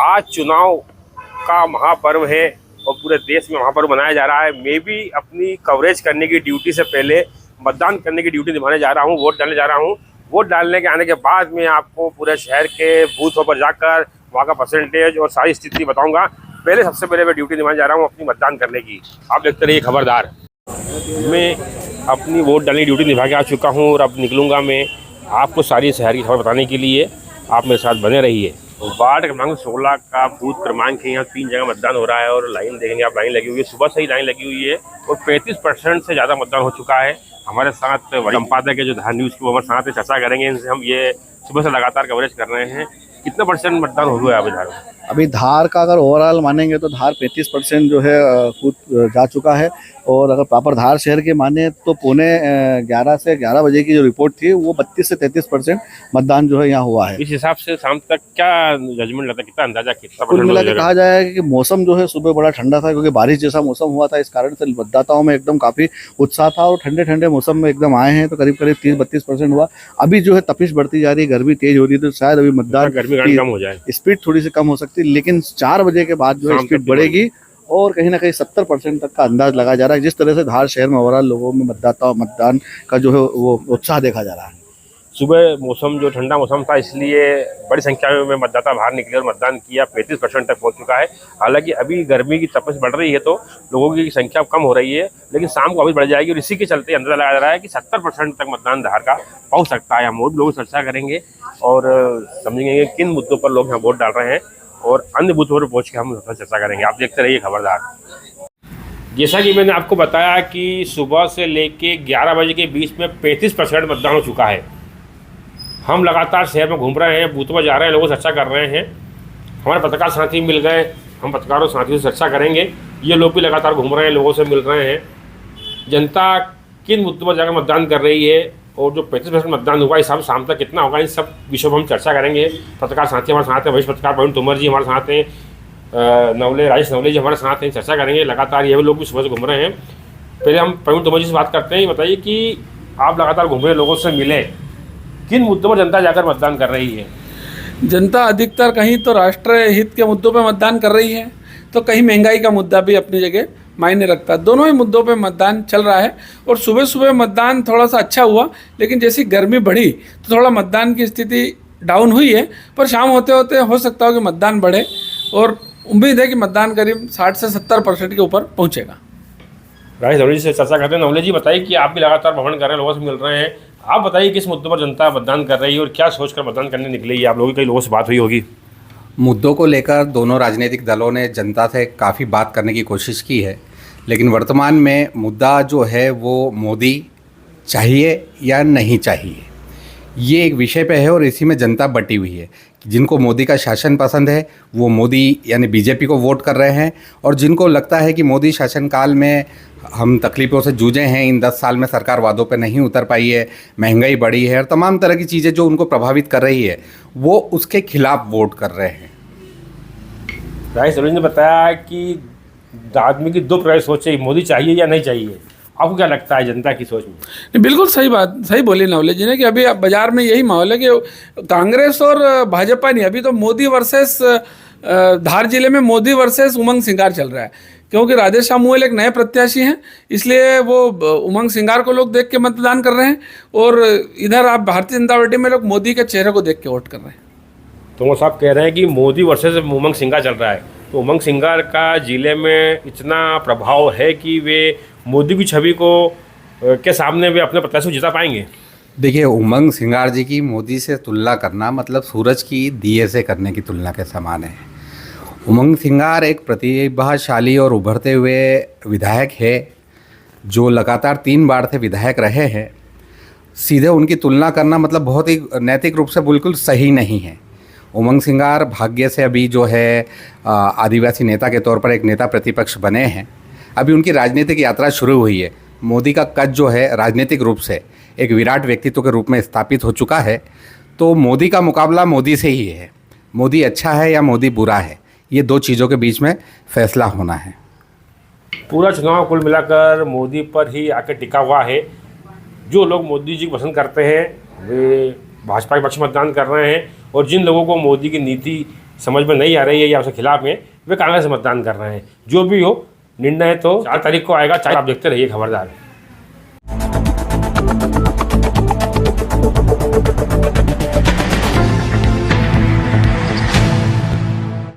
आज चुनाव का महापर्व है और पूरे देश में महापर्व मनाया जा रहा है। मैं भी अपनी कवरेज करने की ड्यूटी से पहले मतदान करने की ड्यूटी निभाने जा रहा हूँ, वोट डालने जा रहा हूँ। वोट डालने के आने के बाद मैं आपको पूरे शहर के बूथों पर जाकर वहाँ का परसेंटेज और सारी स्थिति बताऊँगा। पहले सबसे पहले मैं ड्यूटी निभाने जा रहा हूँ अपनी मतदान करने की। आप देखते रहिए खबरदार। मैं अपनी वोट डालने की ड्यूटी निभा के आ चुका हूँ और अब निकलूँगा मैं आपको सारी शहर की खबर बताने के लिए। आप मेरे साथ बने रहिए। वार्ड क्रमांक 16 का बूथ क्रमांक है। यहाँ 3 जगह मतदान हो रहा है और लाइन देखेंगे आप, लाइन लगी हुई है, सुबह से ही लाइन लगी हुई है और 35% से ज़्यादा मतदान हो चुका है। हमारे साथ संपादक है जो धार न्यूज़ की, वो हमारे साथ है, चर्चा करेंगे इनसे। हम ये सुबह से लगातार कवरेज कर रहे हैं। कितना परसेंट मतदान हो गया अभी धार में? अभी धार का अगर ओवरऑल मानेंगे तो धार 35% जो है कूद जा चुका है। और अगर प्रॉपर धार शहर के माने तो 11:15 से 11 बजे की जो रिपोर्ट थी वो 32 से 33% मतदान जो है यहाँ हुआ है। इस हिसाब से शाम तक क्या जजमेंट लगता है, कितना अंदाजा, कितना कुल मिला के कहा जाए कि मौसम जो है सुबह बड़ा ठंडा था क्योंकि बारिश जैसा मौसम हुआ था। इस कारण से मतदाताओं में एकदम काफ़ी उत्साह था और ठंडे ठंडे मौसम में एकदम आए हैं तो करीब करीब 30-32% हुआ। अभी जो है तपिश बढ़ती जा रही है, गर्मी तेज हो रही है, तो शायद अभी मतदान गर्मी कम हो जाए, स्पीड थोड़ी सी कम हो सकती है। लेकिन 4 बजे के बाद जो है स्पीड बढ़ेगी और कहीं ना कहीं 70% तक का अंदाज लगाया जा रहा है। जिस तरह से धार शहर में ओवरऑल लोगों में मतदान का जो है वो उत्साह देखा जा रहा है। सुबह मौसम जो ठंडा मौसम था इसलिए बड़ी संख्या में मतदाता बाहर निकले और मतदान किया। 35% तक पहुंच चुका है। हालांकि अभी गर्मी की तपश बढ़ रही है तो लोगों की संख्या कम हो रही है, लेकिन शाम को अभी बढ़ जाएगी और इसी के चलते अंदाजा लगाया जा रहा है कि 70% तक मतदान धार का पहुंच सकता है। हम और लोग चर्चा करेंगे और समझेंगे किन मुद्दों पर लोग यहाँ वोट डाल रहे हैं और अन्य बूथों पर पहुँच के हम चर्चा करेंगे। आप देखते रहिए खबरदार। जैसा कि मैंने आपको बताया कि सुबह से लेके 11 बजे के बीच में 35% मतदान हो चुका है। हम लगातार शहर में घूम रहे हैं, बूथों पर जा रहे हैं, लोगों से चर्चा कर रहे हैं। हमारे पत्रकार साथी मिल गए, हम पत्रकारों साथियों से चर्चा करेंगे। ये लोग भी लगातार घूम रहे हैं, लोगों से मिल रहे हैं। जनता किन मुद्दों पर जाकर मतदान कर रही है और जो 35% मतदान हुआ, इस सब शाम तक कितना होगा, इन सब विषयों पर हम चर्चा करेंगे। पत्रकार साथी हमारे साथ हैं, वरिष्ठ पत्रकार प्रवीण तोमर जी हमारे साथ हैं, राजेश नवले जी हमारे साथ हैं, चर्चा करेंगे। लगातार ये लोग भी सुबह से घूम रहे हैं। पहले हम प्रवीण तोमर जी से बात करते हैं। बताइए कि आप लगातार घूम रहे, लोगों से मिले, किन मुद्दों पर जनता जाकर मतदान कर रही है? जनता अधिकतर कहीं तो राष्ट्र हित के मुद्दों पर मतदान कर रही है, तो कहीं महंगाई का मुद्दा भी अपनी जगह मायने रखता है। दोनों ही मुद्दों पे मतदान चल रहा है और सुबह सुबह मतदान थोड़ा सा अच्छा हुआ, लेकिन जैसी गर्मी बढ़ी तो थोड़ा मतदान की स्थिति डाउन हुई है। पर शाम होते होते हो सकता हो कि मतदान बढ़े और उम्मीद है कि मतदान करीब 60 से 70% के ऊपर पहुँचेगा। राजेश नवले जी से चर्चा करते हैं। नवले जी बताइए कि आप भी लगातार भ्रमण कर रहे हैं, लोगों से मिल रहे हैं। आप बताइए किस मुद्दों पर जनता मतदान कर रही है और क्या सोचकर मतदान करने निकली है? आप लोगों की कई लोगों से बात हुई होगी। मुद्दों को लेकर दोनों राजनीतिक दलों ने जनता से काफ़ी बात करने की कोशिश की है, लेकिन वर्तमान में मुद्दा जो है वो मोदी चाहिए या नहीं चाहिए, ये एक विषय पे है और इसी में जनता बटी हुई है। जिनको मोदी का शासन पसंद है वो मोदी यानी बीजेपी को वोट कर रहे हैं, और जिनको लगता है कि मोदी शासनकाल में हम तकलीफ़ों से जूझे हैं, इन 10 साल में सरकार वादों पे नहीं उतर पाई है, महंगाई बढ़ी है और तमाम तरह की चीज़ें जो उनको प्रभावित कर रही है, वो उसके खिलाफ वोट कर रहे हैं। राजेश नवले ने बताया कि आदमी की 2 प्रकार की सोच है, मोदी चाहिए या नहीं चाहिए। आपको क्या लगता है जनता की सोच में? नहीं, बिल्कुल सही बात, सही बोले नवले जी ने कि अभी बाजार में यही माहौल है कि कांग्रेस और भाजपा नहीं, अभी तो मोदी वर्सेस धार जिले में मोदी वर्सेस उमंग सिंगार चल रहा है। क्योंकि राधेश्याम मूल एक नए प्रत्याशी हैं, इसलिए वो उमंग सिंगार को लोग देख के मतदान कर रहे हैं और इधर आप भारतीय जनता पार्टी में लोग मोदी के चेहरे को देख के वोट कर रहे हैं। तो वो साहब कह रहे हैं कि मोदी वर्सेस उमंग सिंगार चल रहा है, तो उमंग सिंगार का जिले में इतना प्रभाव है कि वे मोदी की छवि को के सामने वे अपने प्रत्याशी को जिता पाएंगे। देखिए, उमंग सिंगार जी की मोदी से तुलना करना मतलब सूरज की दिए से करने की तुलना के समान है। उमंग सिंगार एक प्रतिभाशाली और उभरते हुए विधायक है जो लगातार 3 बार से विधायक रहे हैं। सीधे उनकी तुलना करना मतलब बहुत ही नैतिक रूप से बिल्कुल सही नहीं है। उमंग सिंगार भाग्य से अभी जो है आदिवासी नेता के तौर पर एक नेता प्रतिपक्ष बने हैं। अभी उनकी राजनीतिक यात्रा शुरू हुई है। मोदी का कद जो है राजनीतिक रूप से एक विराट व्यक्तित्व के रूप में स्थापित हो चुका है, तो मोदी का मुकाबला मोदी से ही है। मोदी अच्छा है या मोदी बुरा है, ये 2 चीज़ों के बीच में फैसला होना है। पूरा चुनाव कुल मिलाकर मोदी पर ही आकर टिका हुआ है। जो लोग मोदी जी को पसंद करते हैं वे भाजपा के पक्ष मतदान कर रहे हैं और जिन लोगों को मोदी की नीति समझ में नहीं आ रही है या उसके खिलाफ में, वे कांग्रेस मतदान कर रहे हैं। जो भी हो, निर्णय तो 4 तारीख को आएगा, चाहे आप देखते रहिए खबरदार।